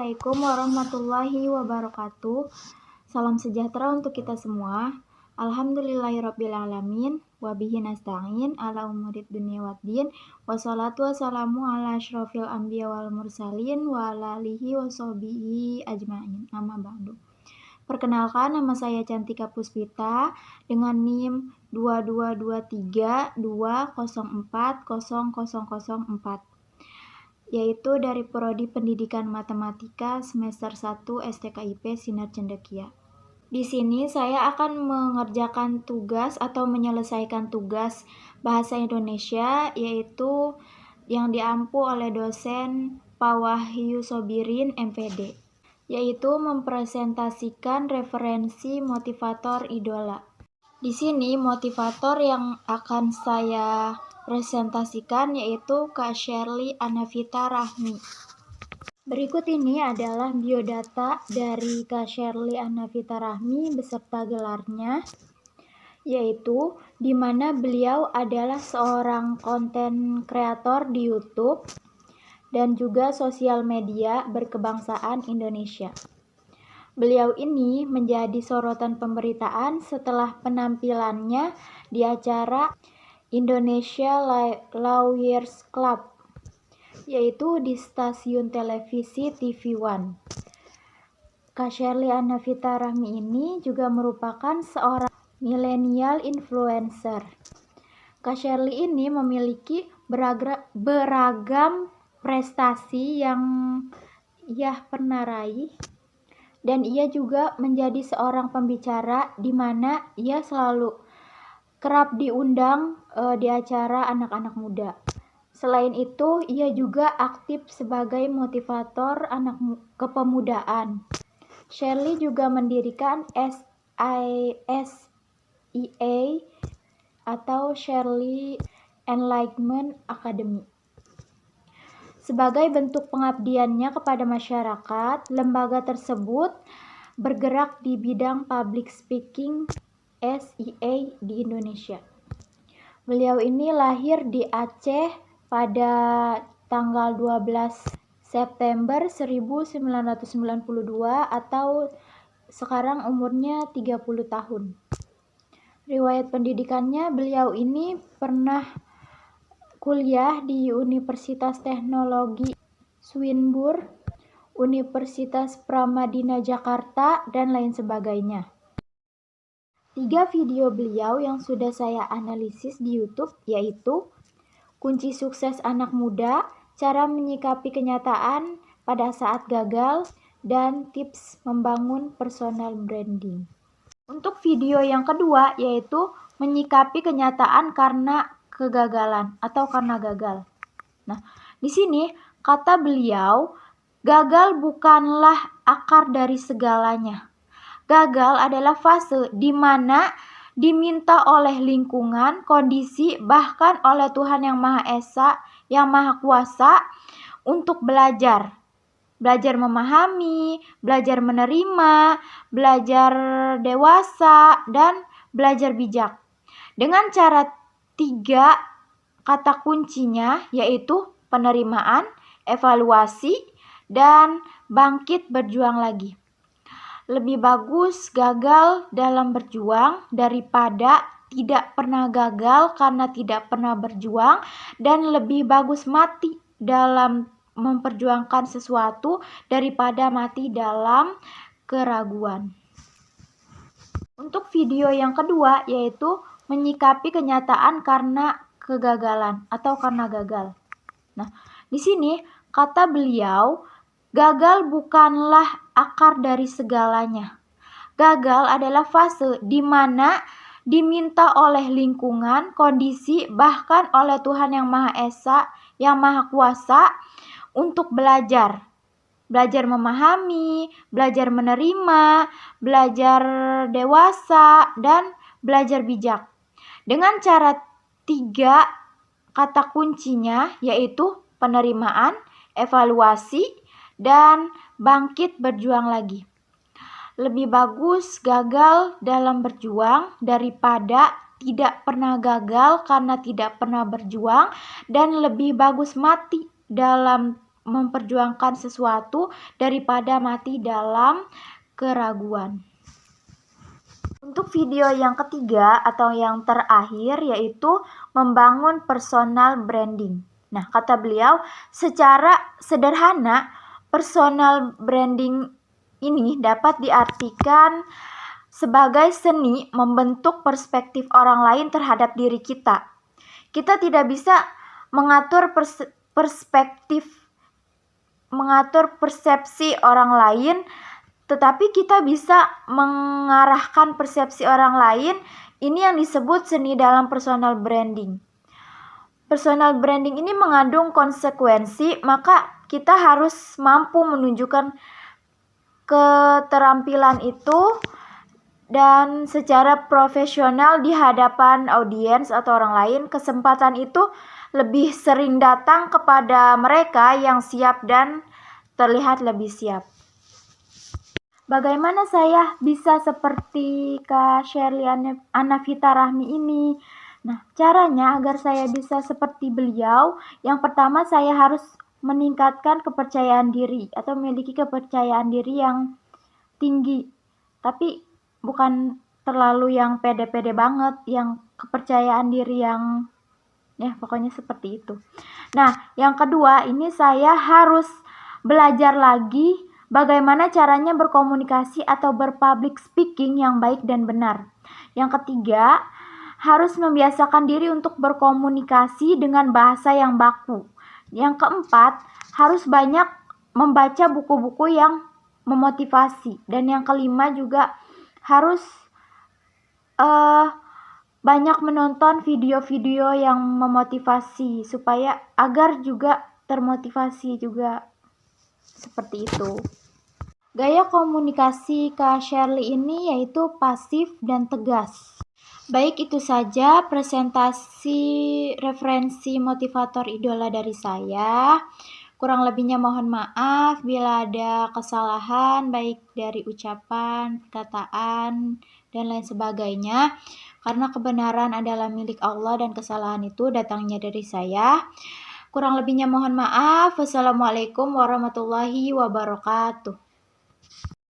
Assalamualaikum warahmatullahi wabarakatuh. Salam sejahtera untuk kita semua. Alhamdulillahirrabbilalamin. Wabihi nasta'in ala umurid dunia waddin. Wassalatu wassalamu ala asyrafil anbiya wal mursalin wa ala alihi wa sahbihi ajma'in. Amma ba'du. Perkenalkan, nama saya Cantika Puspita dengan NIM 222320400004, yaitu dari Prodi Pendidikan Matematika semester 1 STKIP Sinar Cendekia. Di sini saya akan mengerjakan tugas atau menyelesaikan tugas bahasa Indonesia, yaitu yang diampu oleh dosen Pak Wahyu Sobirin MPD, yaitu mempresentasikan referensi motivator idola. Di sini motivator yang akan saya presentasikan yaitu Kak Sherly Anavita Rahmi. Berikut ini adalah biodata dari Kak Sherly Anavita Rahmi beserta gelarnya, yaitu di mana beliau adalah seorang konten kreator di YouTube dan juga sosial media berkebangsaan Indonesia. Beliau ini menjadi sorotan pemberitaan setelah penampilannya di acara Indonesia Lawyers Club, yaitu di stasiun televisi TV One. Kak Sherly Anavita Rahmi ini juga merupakan seorang milenial influencer. Kak Sherly ini memiliki beragam prestasi yang ia pernah raih, dan ia juga menjadi seorang pembicara di mana ia selalu kerap diundang di acara anak-anak muda. Selain itu, ia juga aktif sebagai motivator anak kepemudaan. Sherly juga mendirikan SIA atau Sherly Enlightenment Academy. Sebagai bentuk pengabdiannya kepada masyarakat, lembaga tersebut bergerak di bidang public speaking SIA di Indonesia. Beliau ini lahir di Aceh pada tanggal 12 September 1992 atau sekarang umurnya 30 tahun. Riwayat pendidikannya, beliau ini pernah kuliah di Universitas Teknologi Swinburne, Universitas Pramadina Jakarta, dan lain sebagainya. 3 video beliau yang sudah saya analisis di YouTube yaitu Kunci Sukses Anak Muda, Cara Menyikapi Kenyataan pada Saat Gagal, dan Tips Membangun Personal Branding. Untuk video yang kedua yaitu Menyikapi Kenyataan Karena Kegagalan atau Karena Gagal. Nah, di sini kata beliau, gagal bukanlah akar dari segalanya. Gagal adalah fase di mana diminta oleh lingkungan, kondisi, bahkan oleh Tuhan Yang Maha Esa, Yang Maha Kuasa untuk belajar. Belajar memahami, belajar menerima, belajar dewasa, dan belajar bijak. Dengan cara 3 kata kuncinya yaitu penerimaan, evaluasi, dan bangkit berjuang lagi. Lebih bagus gagal dalam berjuang daripada tidak pernah gagal karena tidak pernah berjuang, dan lebih bagus mati dalam memperjuangkan sesuatu daripada mati dalam keraguan. Untuk video yang kedua yaitu Menyikapi Kenyataan Karena Kegagalan atau Karena Gagal. Nah, di sini kata beliau, gagal bukanlah akar dari segalanya. Gagal adalah fase di mana diminta oleh lingkungan, kondisi, bahkan oleh Tuhan Yang Maha Esa, Yang Maha Kuasa untuk belajar. Belajar memahami, belajar menerima, belajar dewasa, dan belajar bijak. Dengan cara 3 kata kuncinya yaitu penerimaan, evaluasi, dan bangkit berjuang lagi. Lebih bagus gagal dalam berjuang daripada tidak pernah gagal karena tidak pernah berjuang, dan lebih bagus mati dalam memperjuangkan sesuatu daripada mati dalam keraguan. Untuk video yang ketiga atau yang terakhir yaitu membangun personal branding. Nah, kata beliau, secara sederhana personal branding ini dapat diartikan sebagai seni membentuk perspektif orang lain terhadap diri kita. Kita tidak bisa mengatur persepsi orang lain, tetapi kita bisa mengarahkan persepsi orang lain. Ini yang disebut seni dalam personal branding. Personal branding ini mengandung konsekuensi, maka kita harus mampu menunjukkan keterampilan itu dan secara profesional di hadapan audiens atau orang lain. Kesempatan itu lebih sering datang kepada mereka yang siap dan terlihat lebih siap. Bagaimana saya bisa seperti Kak Shirley Anavita Rahmi ini? Nah, caranya agar saya bisa seperti beliau, yang pertama saya harus meningkatkan kepercayaan diri atau memiliki kepercayaan diri yang tinggi. Tapi bukan terlalu yang pede-pede banget, yang kepercayaan diri yang ya pokoknya seperti itu. Nah, yang kedua ini saya harus belajar lagi bagaimana caranya berkomunikasi atau berpublic speaking yang baik dan benar. Yang ketiga, harus membiasakan diri untuk berkomunikasi dengan bahasa yang baku. Yang keempat, harus banyak membaca buku-buku yang memotivasi. Dan yang kelima juga harus banyak menonton video-video yang memotivasi supaya agar juga termotivasi juga seperti itu. Gaya komunikasi Kak Shirley ini yaitu pasif dan tegas. Baik, itu saja presentasi referensi motivator idola dari saya. Kurang lebihnya mohon maaf bila ada kesalahan baik dari ucapan, perkataan, dan lain sebagainya. Karena kebenaran adalah milik Allah dan kesalahan itu datangnya dari saya. Kurang lebihnya mohon maaf. Wassalamualaikum warahmatullahi wabarakatuh.